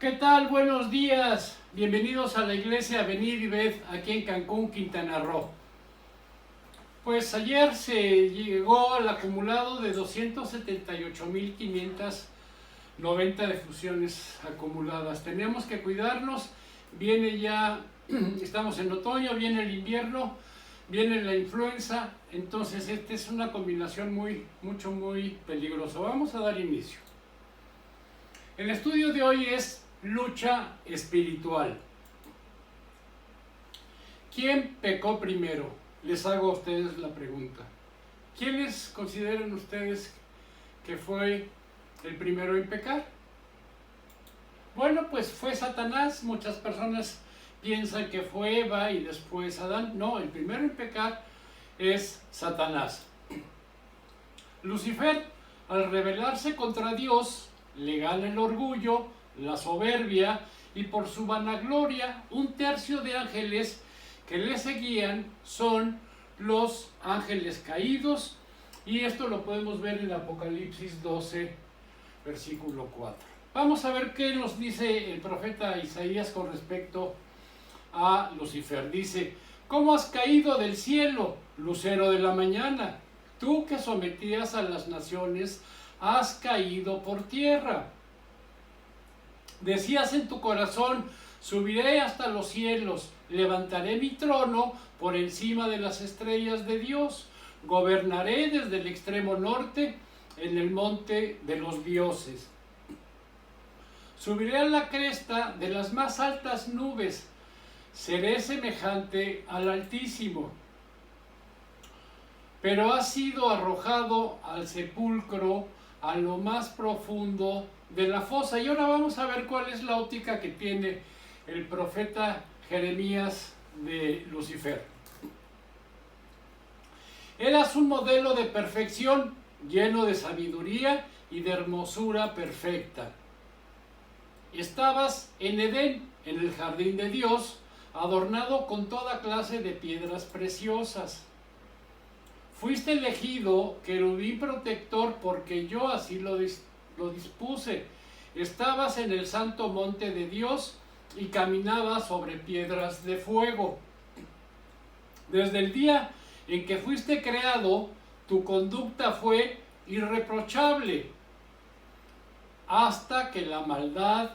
¿Qué tal? Buenos días. Bienvenidos a la iglesia Venid y Ved aquí en Cancún, Quintana Roo. Pues ayer se llegó al acumulado de 278.590 defusiones acumuladas. Tenemos que cuidarnos. Viene ya, estamos en otoño, viene el invierno, viene la influenza. Entonces esta es una combinación muy peligrosa. Vamos a dar inicio. El estudio de hoy es lucha espiritual. ¿Quién pecó primero? Les hago a ustedes la pregunta. ¿Quiénes consideran ustedes que fue el primero en pecar? Bueno, pues fue Satanás. Muchas personas piensan que fue Eva y después Adán. No, el primero en pecar es Satanás. Lucifer, al rebelarse contra Dios, le gana el orgullo, la soberbia, y por su vanagloria, un tercio de ángeles que le seguían son los ángeles caídos, y esto lo podemos ver en Apocalipsis 12, versículo 4. Vamos a ver qué nos dice el profeta Isaías con respecto a Lucifer. Dice: ¿cómo has caído del cielo, lucero de la mañana? Tú que sometías a las naciones, has caído por tierra. Decías en tu corazón: subiré hasta los cielos, levantaré mi trono por encima de las estrellas de Dios, gobernaré desde el extremo norte en el monte de los dioses. Subiré a la cresta de las más altas nubes, seré semejante al Altísimo. Pero has sido arrojado al sepulcro, a lo más profundo de la fosa. Y ahora vamos a ver cuál es la óptica que tiene el profeta Jeremías de Lucifer. Eras un modelo de perfección, lleno de sabiduría y de hermosura perfecta. Estabas en Edén, en el jardín de Dios, adornado con toda clase de piedras preciosas. Fuiste elegido querubín protector porque yo así lo dispuse. Estabas en el santo monte de Dios y caminabas sobre piedras de fuego. Desde el día en que fuiste creado, tu conducta fue irreprochable, hasta que la maldad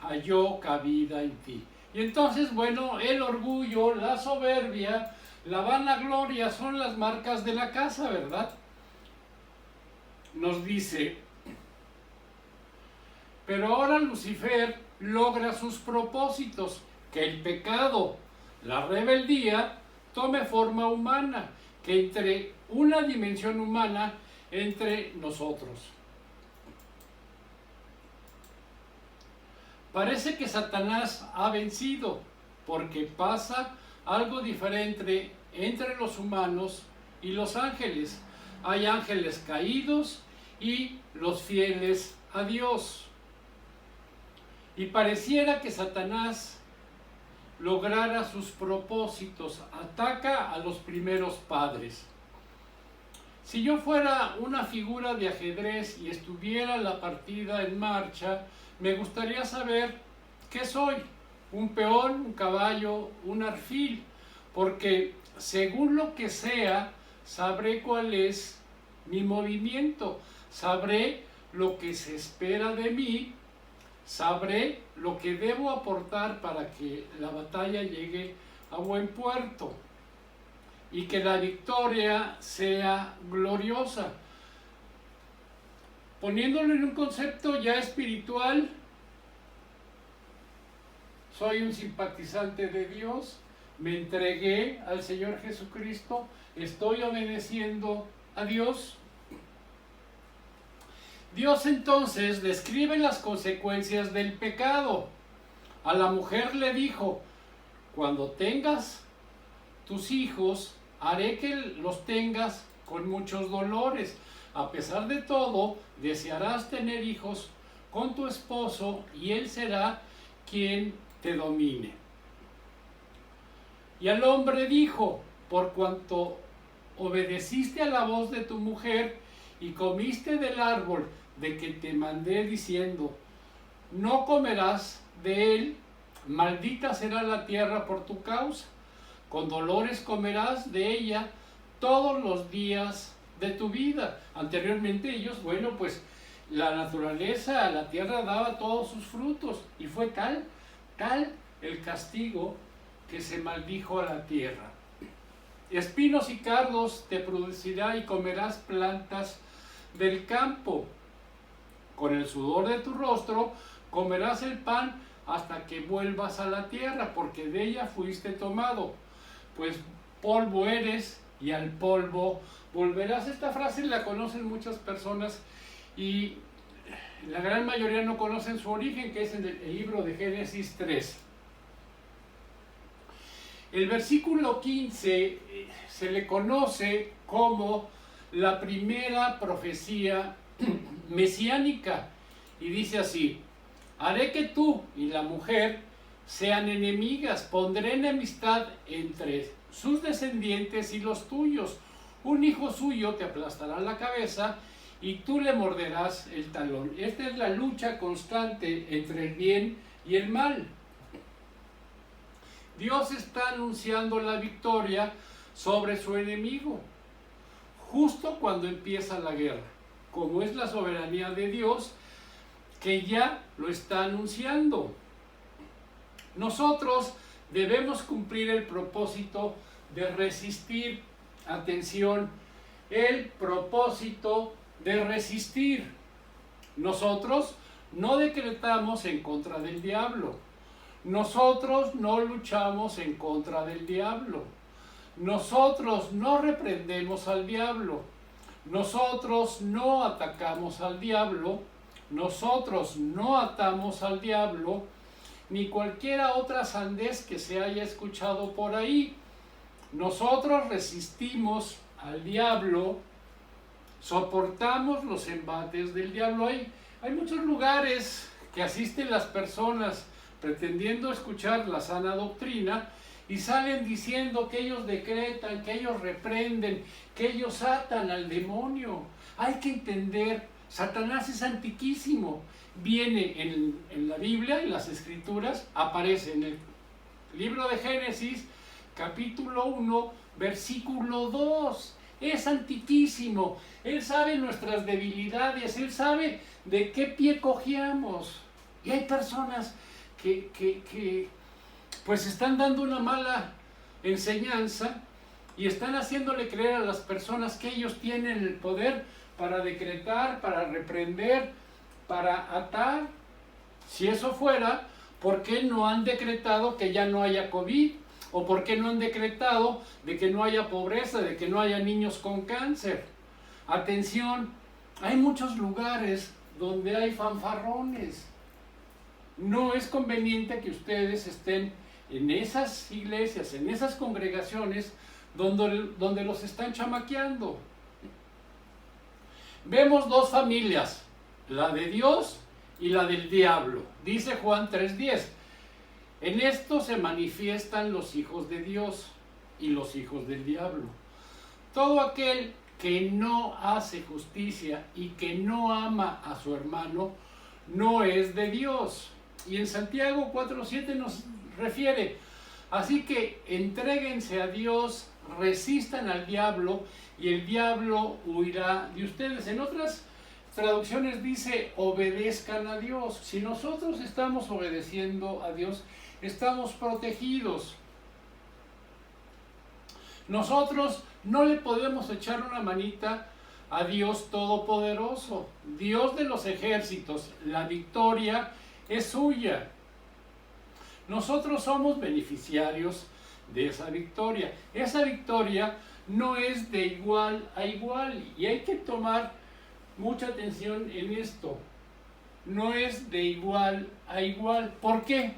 halló cabida en ti. Y entonces, bueno, el orgullo, la soberbia, la vanagloria son las marcas de la casa, ¿verdad? Nos dice: pero ahora Lucifer logra sus propósitos, que el pecado, la rebeldía, tome forma humana, que entre una dimensión humana entre nosotros. Parece que Satanás ha vencido, porque pasa algo diferente entre los humanos y los ángeles. Hay ángeles caídos y los fieles a Dios. Y pareciera que Satanás lograra sus propósitos, ataca a los primeros padres. Si yo fuera una figura de ajedrez y estuviera la partida en marcha, me gustaría saber qué soy: un peón, un caballo, un alfil, porque según lo que sea, sabré cuál es mi movimiento, sabré lo que se espera de mí, sabré lo que debo aportar para que la batalla llegue a buen puerto y que la victoria sea gloriosa. Poniéndolo en un concepto ya espiritual, soy un simpatizante de Dios, me entregué al Señor Jesucristo, estoy obedeciendo a Dios. Dios entonces describe las consecuencias del pecado. A la mujer le dijo: cuando tengas tus hijos, haré que los tengas con muchos dolores. A pesar de todo, desearás tener hijos con tu esposo y él será quien te domine. Y al hombre dijo: por cuanto obedeciste a la voz de tu mujer y comiste del árbol de que te mandé diciendo: no comerás de él, maldita será la tierra por tu causa. Con dolores comerás de ella todos los días de tu vida. Anteriormente ellos, bueno, pues la naturaleza, la tierra daba todos sus frutos y fue tal el castigo que se maldijo a la tierra. Espinos y cardos te producirá y comerás plantas del campo. Con el sudor de tu rostro comerás el pan hasta que vuelvas a la tierra, porque de ella fuiste tomado, pues polvo eres y al polvo volverás. Esta frase la conocen muchas personas y la gran mayoría no conocen su origen, que es en el libro de Génesis 3. El versículo 15 se le conoce como la primera profecía mesiánica y dice así: haré que tú y la mujer sean enemigas, pondré enemistad entre sus descendientes y los tuyos, un hijo suyo te aplastará la cabeza y tú le morderás el talón. Esta es la lucha constante entre el bien y el mal. Dios está anunciando la victoria sobre su enemigo, justo cuando empieza la guerra, como es la soberanía de Dios, que ya lo está anunciando. Nosotros debemos cumplir el propósito de resistir. Atención, el propósito de resistir. Nosotros no decretamos en contra del diablo. Nosotros no luchamos en contra del diablo. Nosotros no reprendemos al diablo. Nosotros no atacamos al diablo. Nosotros no atamos al diablo, ni cualquiera otra sandez que se haya escuchado por ahí. Nosotros resistimos al diablo, soportamos los embates del diablo. Hay muchos lugares que asisten las personas pretendiendo escuchar la sana doctrina y salen diciendo que ellos decretan, que ellos reprenden, que ellos atan al demonio. Hay que entender, Satanás es antiquísimo. Viene en la Biblia, en las Escrituras, aparece en el libro de Génesis, capítulo 1, versículo 2. Es antiquísimo. Él sabe nuestras debilidades, Él sabe de qué pie cojeamos. Y hay personas que pues están dando una mala enseñanza y están haciéndole creer a las personas que ellos tienen el poder para decretar, para reprender, para atar. Si eso fuera, ¿por qué no han decretado que ya no haya COVID? ¿O por qué no han decretado de que no haya pobreza, de que no haya niños con cáncer? Atención, hay muchos lugares donde hay fanfarrones. No es conveniente que ustedes estén en esas iglesias, en esas congregaciones donde los están chamaqueando. Vemos dos familias, la de Dios y la del diablo. Dice Juan 3:10. En esto se manifiestan los hijos de Dios y los hijos del diablo. Todo aquel que no hace justicia y que no ama a su hermano no es de Dios. Y en Santiago 4:7 nos refiere: así que entréguense a Dios, resistan al diablo y el diablo huirá de ustedes. En otras traducciones dice: obedezcan a Dios. Si nosotros estamos obedeciendo a Dios, estamos protegidos. Nosotros no le podemos echar una manita a Dios Todopoderoso, Dios de los ejércitos. La victoria es suya. Nosotros somos beneficiarios de esa victoria. Esa victoria no es de igual a igual y hay que tomar mucha atención en esto. No es de igual a igual. ¿Por qué?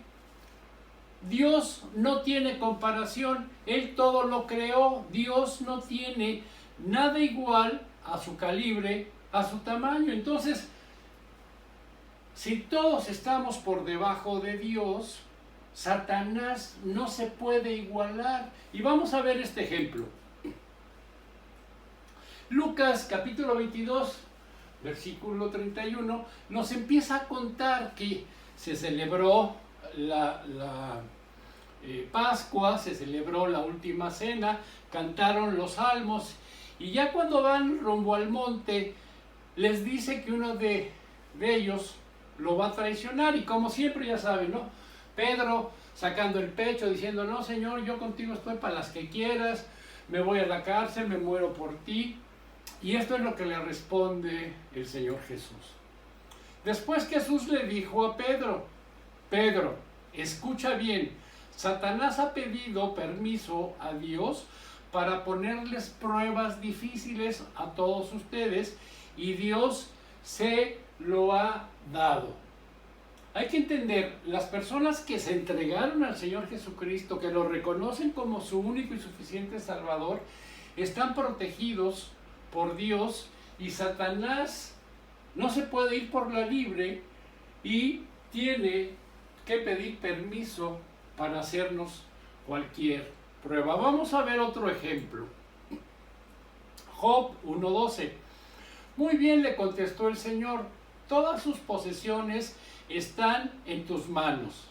Dios no tiene comparación. Él todo lo creó. Dios no tiene nada igual a su calibre, a su tamaño. Entonces, si todos estamos por debajo de Dios, Satanás no se puede igualar. Y vamos a ver este ejemplo. Lucas capítulo 22, versículo 31, nos empieza a contar que se celebró Pascua, se celebró la última cena, cantaron los salmos y ya cuando van rumbo al monte les dice que uno de ellos lo va a traicionar y como siempre ya saben, ¿no? Pedro sacando el pecho diciendo, no Señor, yo contigo estoy para las que quieras, me voy a la cárcel, me muero por ti. Y esto es lo que le responde el Señor Jesús. Después Jesús le dijo a Pedro, Pedro, escucha bien, Satanás ha pedido permiso a Dios para ponerles pruebas difíciles a todos ustedes y Dios se lo ha dado. Hay que entender, las personas que se entregaron al Señor Jesucristo, que lo reconocen como su único y suficiente Salvador, están protegidos por Dios y Satanás no se puede ir por la libre y tiene que pedir permiso para hacernos cualquier prueba. Vamos a ver otro ejemplo. Job 1:12. Muy bien, le contestó el Señor, todas sus posesiones están en tus manos,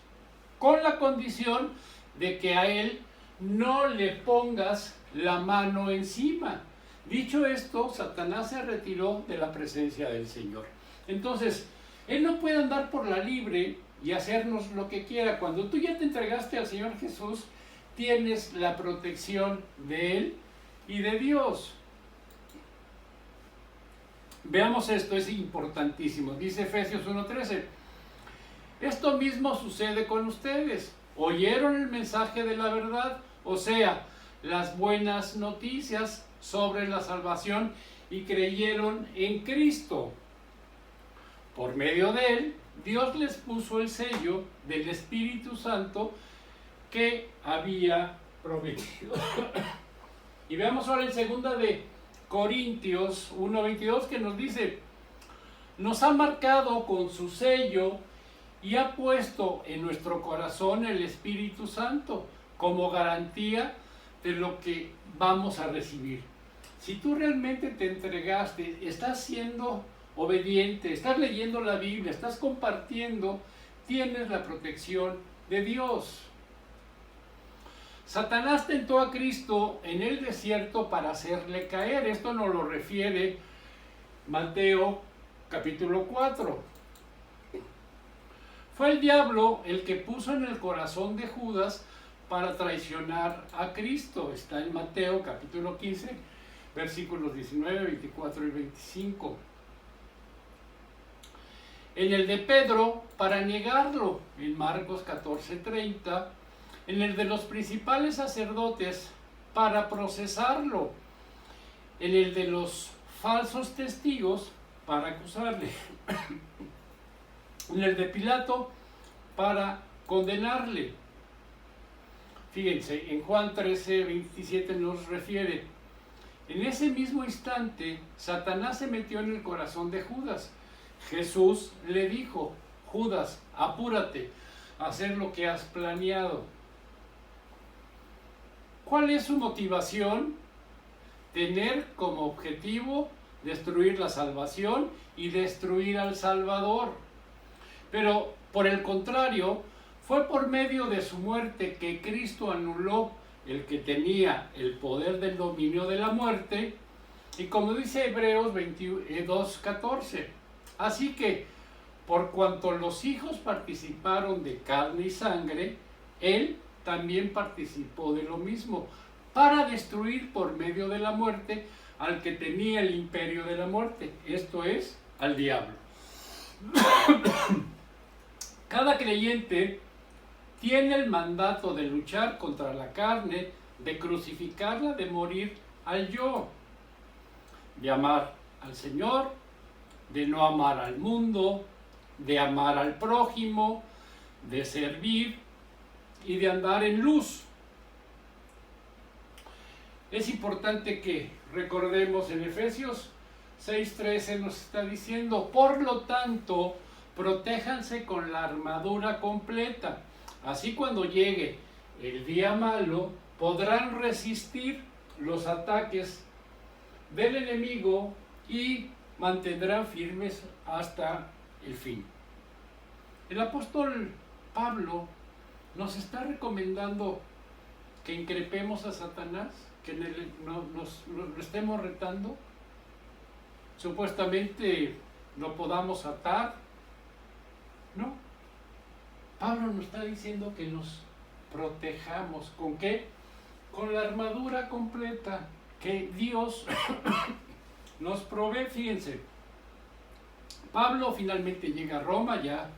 con la condición de que a él no le pongas la mano encima. Dicho esto, Satanás se retiró de la presencia del Señor. Entonces, él no puede andar por la libre y hacernos lo que quiera. Cuando tú ya te entregaste al Señor Jesús, tienes la protección de Él y de Dios. Veamos esto, es importantísimo. Dice Efesios 1:13. Esto mismo sucede con ustedes. Oyeron el mensaje de la verdad, o sea, las buenas noticias sobre la salvación y creyeron en Cristo. Por medio de Él, Dios les puso el sello del Espíritu Santo que había prometido. Y veamos ahora en 2 de Corintios 1:22 que nos dice, nos ha marcado con su sello y ha puesto en nuestro corazón el Espíritu Santo como garantía de lo que vamos a recibir. Si tú realmente te entregaste, estás siendo obediente, estás leyendo la Biblia, estás compartiendo, tienes la protección de Dios. Satanás tentó a Cristo en el desierto para hacerle caer. Esto nos lo refiere Mateo capítulo 4. Fue el diablo el que puso en el corazón de Judas para traicionar a Cristo. Está en Mateo capítulo 15, versículos 19, 24 y 25. En el de Pedro, para negarlo, en Marcos 14:30. En el de los principales sacerdotes, para procesarlo. En el de los falsos testigos, para acusarle. En el de Pilato, para condenarle. Fíjense, en Juan 13:27 nos refiere, en ese mismo instante, Satanás se metió en el corazón de Judas. Jesús le dijo, Judas, apúrate a hacer lo que has planeado. ¿Cuál es su motivación? Tener como objetivo destruir la salvación y destruir al Salvador. Pero, por el contrario, fue por medio de su muerte que Cristo anuló el que tenía el poder del dominio de la muerte, y como dice Hebreos 22:14, así que, por cuanto los hijos participaron de carne y sangre, Él también participó de lo mismo, para destruir por medio de la muerte al que tenía el imperio de la muerte, esto es, al diablo. Cada creyente tiene el mandato de luchar contra la carne, de crucificarla, de morir al yo, de amar al Señor, de no amar al mundo, de amar al prójimo, de servir y de andar en luz. Es importante que recordemos en Efesios 6:13 nos está diciendo, por lo tanto, protéjanse con la armadura completa. Así cuando llegue el día malo, podrán resistir los ataques del enemigo y mantendrán firmes hasta el fin. El apóstol Pablo nos está recomendando que increpemos a Satanás, que lo estemos retando, supuestamente lo podamos atar. No, Pablo nos está diciendo que nos protejamos. ¿Con qué? Con la armadura completa que Dios nos provee. Fíjense, Pablo finalmente llega a Roma, ya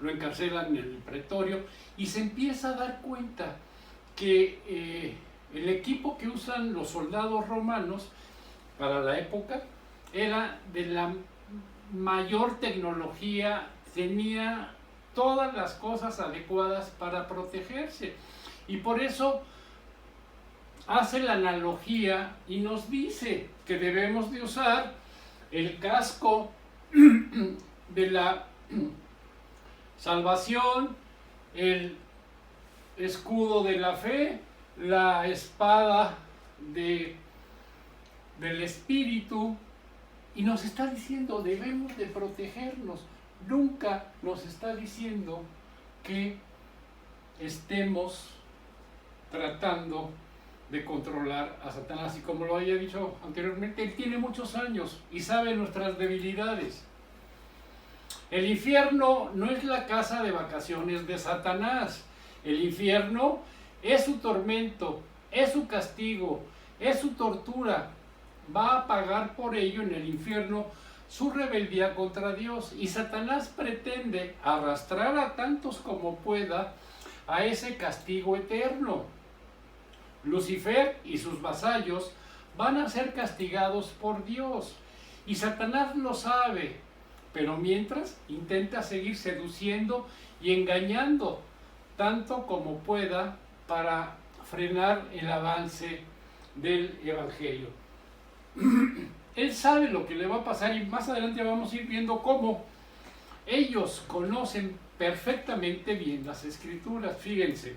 lo encarcelan en el pretorio y se empieza a dar cuenta que el equipo que usan los soldados romanos para la época era de la mayor tecnología, tenía todas las cosas adecuadas para protegerse, y por eso hace la analogía y nos dice que debemos de usar el casco de la salvación, el escudo de la fe, la espada del Espíritu, y nos está diciendo debemos de protegernos. Nunca nos está diciendo que estemos tratando de controlar a Satanás, y como lo había dicho anteriormente, él tiene muchos años y sabe nuestras debilidades. El infierno no es la casa de vacaciones de Satanás. El infierno es su tormento, es su castigo, es su tortura. Va a pagar por ello en el infierno su rebeldía contra Dios, y Satanás pretende arrastrar a tantos como pueda a ese castigo eterno. Lucifer y sus vasallos van a ser castigados por Dios, y Satanás lo sabe, pero mientras intenta seguir seduciendo y engañando tanto como pueda para frenar el avance del Evangelio. Él sabe lo que le va a pasar, y más adelante vamos a ir viendo cómo ellos conocen perfectamente bien las Escrituras. Fíjense,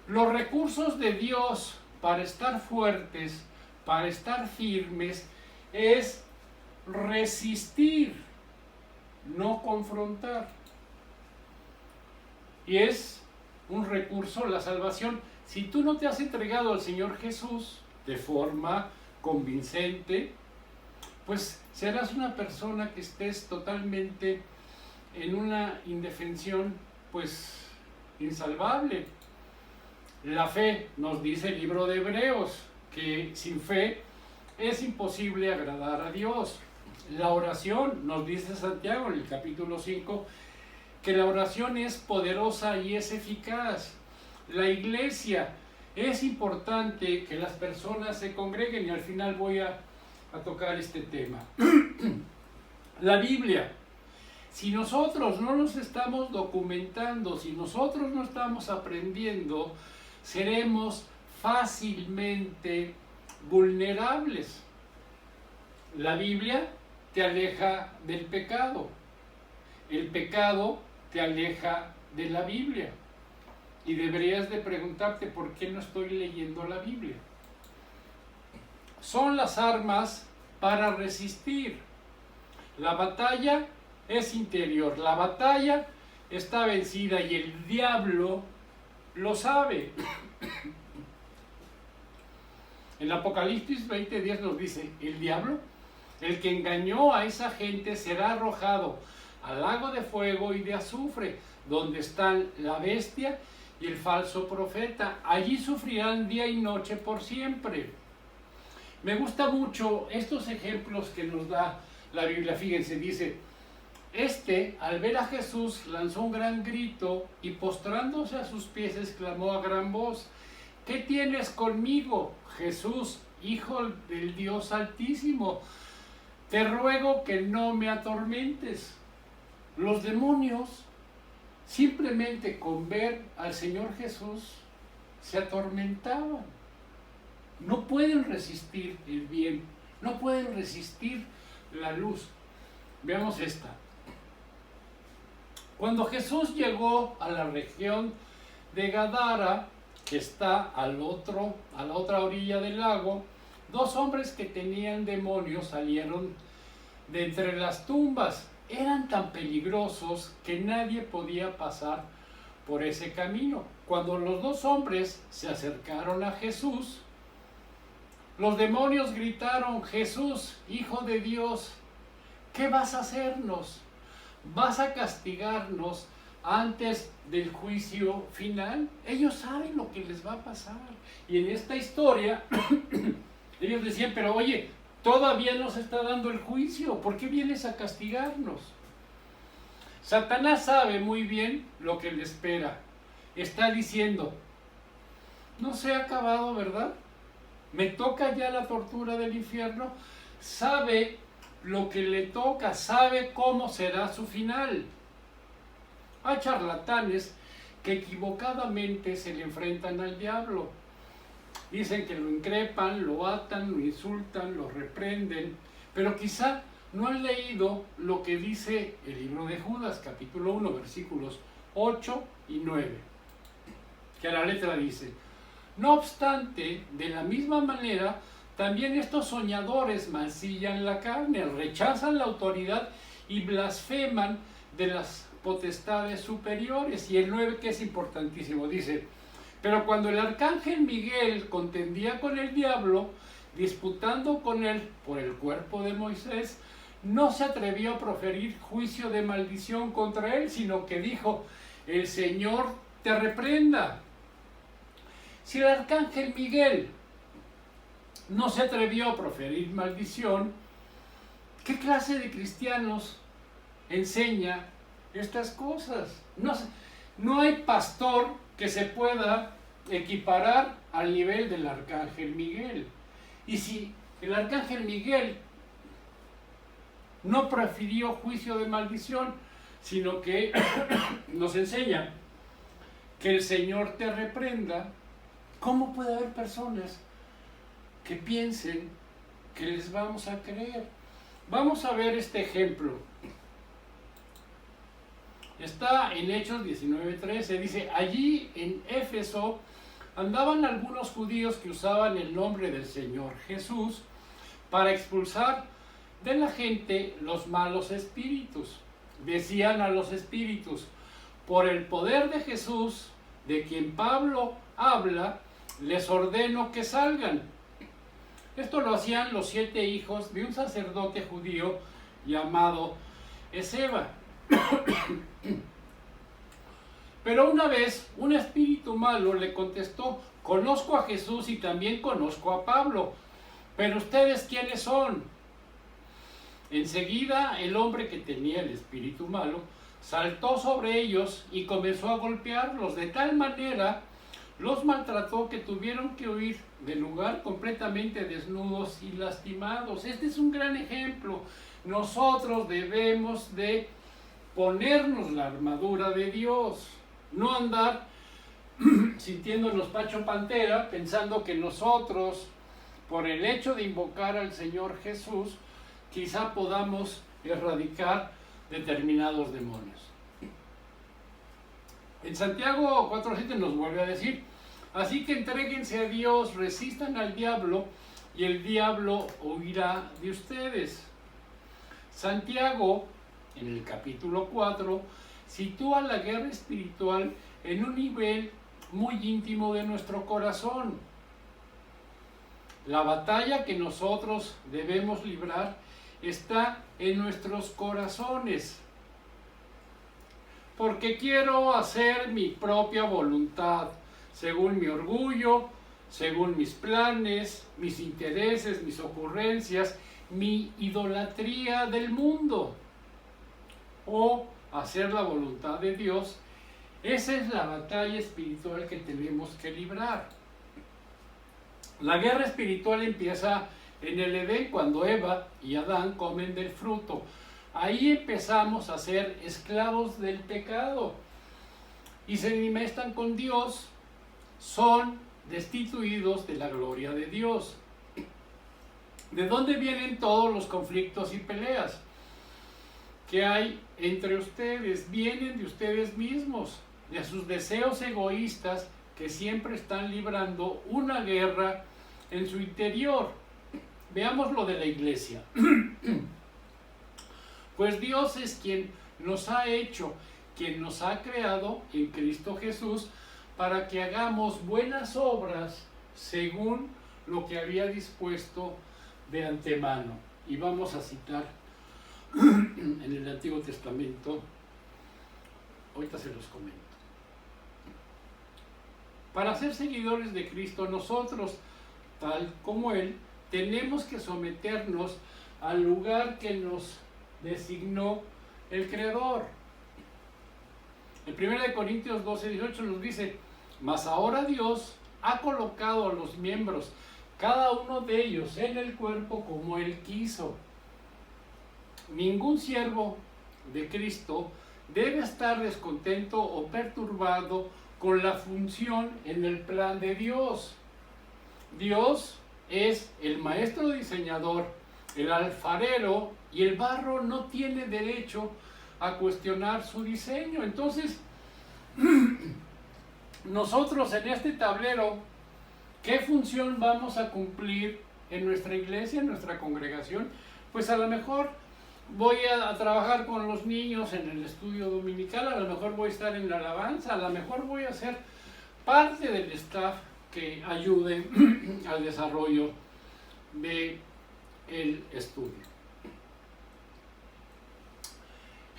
los recursos de Dios para estar fuertes, para estar firmes, es resistir, no confrontar. Y es un recurso la salvación. Si tú no te has entregado al Señor Jesús de forma convincente, pues serás una persona que estés totalmente en una indefensión, pues insalvable. La fe, nos dice el libro de Hebreos, que sin fe es imposible agradar a Dios. La oración, nos dice Santiago en el capítulo 5, que la oración es poderosa y es eficaz. La iglesia, es importante que las personas se congreguen, y al final voy a tocar este tema. La Biblia, si nosotros no nos estamos documentando, si nosotros no estamos aprendiendo, seremos fácilmente vulnerables. La Biblia te aleja del pecado. El pecado te aleja de la Biblia. Y deberías de preguntarte por qué no estoy leyendo la Biblia. Son las armas para resistir. La batalla es interior. La batalla está vencida y el diablo lo sabe. El Apocalipsis 20:10 nos dice, el diablo, el que engañó a esa gente, será arrojado al lago de fuego y de azufre, donde están la bestia y el falso profeta. Allí sufrirán día y noche por siempre. Me gusta mucho estos ejemplos que nos da la Biblia. Fíjense, dice, al ver a Jesús, lanzó un gran grito y postrándose a sus pies exclamó a gran voz, ¿qué tienes conmigo, Jesús, Hijo del Dios Altísimo? Te ruego que no me atormentes. Los demonios, simplemente con ver al Señor Jesús, se atormentaban. No pueden resistir el bien, no pueden resistir la luz. Veamos esta. Cuando Jesús llegó a la región de Gadara, que está a la otra orilla del lago, 2 hombres que tenían demonios salieron de entre las tumbas eran tan peligrosos que nadie podía pasar por ese camino. Cuando los dos hombres se acercaron a Jesús, los demonios gritaron: Jesús, Hijo de Dios, ¿qué vas a hacernos? ¿Vas a castigarnos antes del juicio final? Ellos saben lo que les va a pasar. Y en esta historia, ellos decían: pero oye, todavía no se está dando el juicio, ¿por qué vienes a castigarnos? Satanás sabe muy bien lo que le espera. Está diciendo: no se ha acabado, ¿verdad? Me toca ya la tortura del infierno. Sabe lo que le toca, sabe cómo será su final. Hay charlatanes que equivocadamente se le enfrentan al diablo. Dicen que lo increpan, lo atan, lo insultan, lo reprenden, pero quizá no han leído lo que dice el libro de Judas, capítulo 1, versículos 8 y 9, que a la letra dice: no obstante, de la misma manera, también estos soñadores mancillan la carne, rechazan la autoridad y blasfeman de las potestades superiores. Y el 9, que es importantísimo, dice: pero cuando el arcángel Miguel contendía con el diablo, disputando con él por el cuerpo de Moisés, no se atrevió a proferir juicio de maldición contra él, sino que dijo: el Señor te reprenda. Si el arcángel Miguel no se atrevió a proferir maldición, ¿qué clase de cristianos enseña estas cosas? No hay pastor que se pueda equiparar al nivel del arcángel Miguel. Y si el arcángel Miguel no profirió juicio de maldición, sino que nos enseña que el Señor te reprenda, ¿cómo puede haber personas que piensen que les vamos a creer? Vamos a ver este ejemplo. Está en Hechos 19:13, dice: allí en Éfeso andaban algunos judíos que usaban el nombre del Señor Jesús para expulsar de la gente los malos espíritus. Decían a los espíritus: por el poder de Jesús, de quien Pablo habla, les ordeno que salgan. Esto lo hacían los 7 hijos de un sacerdote judío llamado Esceva. Pero una vez un espíritu malo le contestó: conozco a Jesús y también conozco a Pablo, pero ustedes ¿quiénes son? Enseguida el hombre que tenía el espíritu malo saltó sobre ellos y comenzó a golpearlos, de tal manera los maltrató que tuvieron que huir del lugar completamente desnudos y lastimados. Este es un gran ejemplo. Nosotros debemos de ponernos la armadura de Dios, no andar sintiéndonos Pacho Pantera, pensando que nosotros, por el hecho de invocar al Señor Jesús, quizá podamos erradicar determinados demonios. En Santiago 4:7 nos vuelve a decir: así que entréguense a Dios, resistan al diablo y el diablo huirá de ustedes. Santiago, en el capítulo 4, sitúa la guerra espiritual en un nivel muy íntimo de nuestro corazón. La batalla que nosotros debemos librar está en nuestros corazones. Porque quiero hacer mi propia voluntad, según mi orgullo, según mis planes, mis intereses, mis ocurrencias, mi idolatría del mundo. O hacer la voluntad de Dios. Esa es la batalla espiritual que tenemos que librar. La guerra espiritual empieza en el Edén, cuando Eva y Adán comen del fruto. Ahí empezamos a ser esclavos del pecado y se enemistan con Dios, son destituidos de la gloria de Dios. ¿De dónde vienen todos los conflictos y peleas que hay entre ustedes? Vienen de ustedes mismos, de sus deseos egoístas que siempre están librando una guerra en su interior. Veamos lo de la iglesia. Pues Dios es quien nos ha hecho, quien nos ha creado en Cristo Jesús para que hagamos buenas obras según lo que había dispuesto de antemano. Y vamos a citar en el Antiguo Testamento, ahorita se los comento. Para ser seguidores de Cristo, nosotros, tal como Él, tenemos que someternos al lugar que nos designó el Creador. En 1 Corintios 12:18 nos dice: mas ahora Dios ha colocado a los miembros, cada uno de ellos, en el cuerpo como Él quiso. Ningún siervo de Cristo debe estar descontento o perturbado con la función en el plan de Dios. Dios es el maestro diseñador, el alfarero, y el barro no tiene derecho a cuestionar su diseño. Entonces, nosotros en este tablero, ¿qué función vamos a cumplir en nuestra iglesia, en nuestra congregación? Pues a lo mejor voy a trabajar con los niños en el estudio dominical, a lo mejor voy a estar en la alabanza, a lo mejor voy a ser parte del staff que ayude al desarrollo del estudio.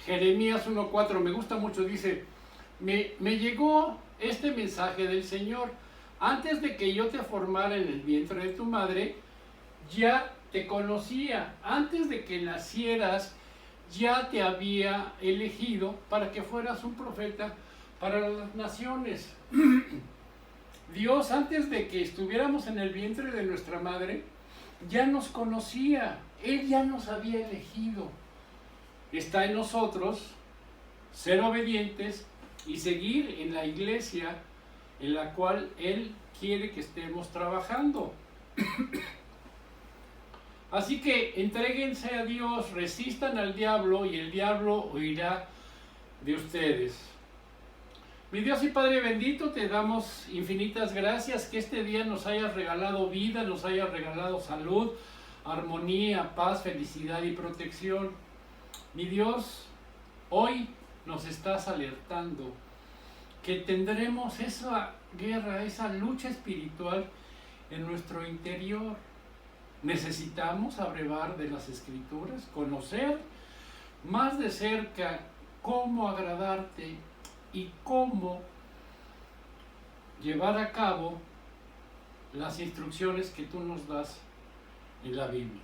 Jeremías 1:4 me gusta mucho, dice: me llegó este mensaje del Señor: antes de que yo te formara en el vientre de tu madre, ya te conocía, antes de que nacieras, ya te había elegido para que fueras un profeta para las naciones. Dios, antes de que estuviéramos en el vientre de nuestra madre, ya nos conocía, Él ya nos había elegido. Está en nosotros ser obedientes y seguir en la iglesia en la cual Él quiere que estemos trabajando. Así que entréguense a Dios, resistan al diablo y el diablo huirá de ustedes. Mi Dios y Padre bendito, te damos infinitas gracias que este día nos hayas regalado vida, nos hayas regalado salud, armonía, paz, felicidad y protección. Mi Dios, hoy nos estás alertando que tendremos esa guerra, esa lucha espiritual en nuestro interior. Necesitamos abrevar de las Escrituras, conocer más de cerca cómo agradarte y cómo llevar a cabo las instrucciones que tú nos das en la Biblia.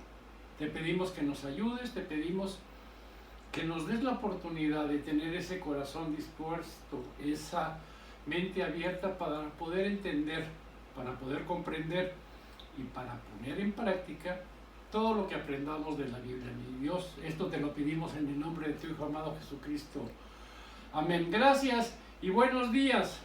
Te pedimos que nos ayudes, te pedimos que nos des la oportunidad de tener ese corazón dispuesto, esa mente abierta para poder entender, para poder comprender y para poner en práctica todo lo que aprendamos de la Biblia. Mi Dios, esto te lo pedimos en el nombre de tu Hijo amado Jesucristo. Amén. Gracias y buenos días.